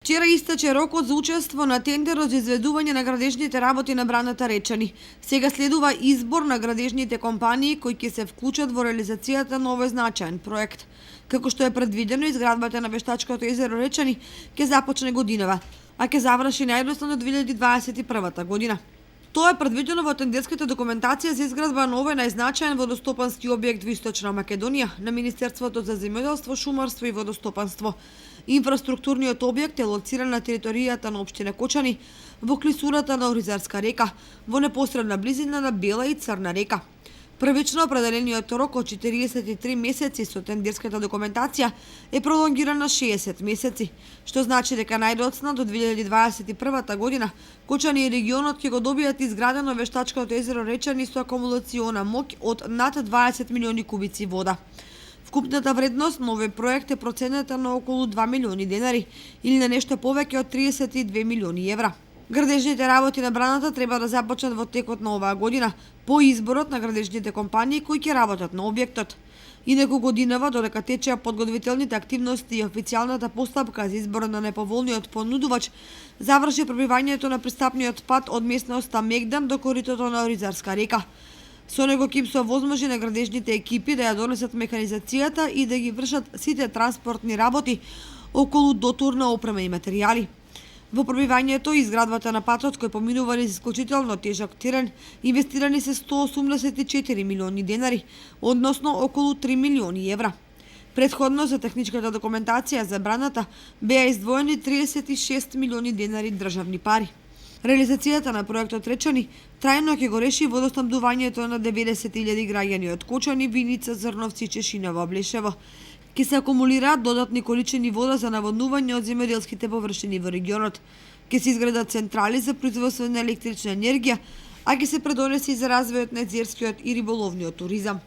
Вчера истече рокот за учество на тендерот за изведување на градежните работи на браната Речани. Сега следува избор на градежните компании кои ќе се вклучат во реализацијата на овој значаен проект. Како што е предвидено, изградбата на вештачкото езеро Речани ќе започне годинава, а ќе заврши најдосно до 2021 година. Тоа е предвидено во тендерската документација за изградба на овој најзначаен водостопански објект во Источна Македонија на Министерството за земјоделство, шумарство и водостопанство. Инфраструктурниот објект е лоциран на територијата на општина Кочани, во клисурата на Оризарска река, во непосредна близина на Бела и Црна река. Првично определениот рок од 43 месеци со тендерската документација е пролонгиран на 60 месеци, што значи дека најдоцна до 2021 година Кочани и регионот ќе го добијат изградено вештачкото езеро Речани со акумулациона моќ од над 20 милиони кубици вода. Вкупната вредност на овој проект е проценета на околу 2 милиони денари или на нешто повеќе од 32 милиони евра. Градежните работи на браната треба да започнат во текот на оваа година по изборот на градежните компании кои ќе работат на објектот. И неколку годинава додека течеа подготвителните активности и официјалната постапка за изборот на неповолниот понудувач, заврши пробивањето на пристапниот пат од местноста Мегдан до коритото на Оризарска река. Со него КИПСО возможи на градежните екипи да ја донесат механизацијата и да ги вршат сите транспортни работи околу дотурна опрема и материјали. Во пробивањето и изградбата на патот кој поминува низ исклучително тежок терен, инвестирани се 184 милиони денари, односно околу 3 милиони евра. Предходно за техничката документација за браната беа издвоени 36 милиони денари државни пари. Реализацијата на проектот Речани трајно ќе го реши водоснабдувањето на 90.000 граѓани од Кочани, Виница, Зрновци, Чешиново, Блешево. Ке се акумулираат додатни количини вода за наводнување од земјоделските површини во регионот. Ке се изградат централи за производство на електрична енергија, а ке се предонеси за развојот на езерскиот и риболовниот туризам.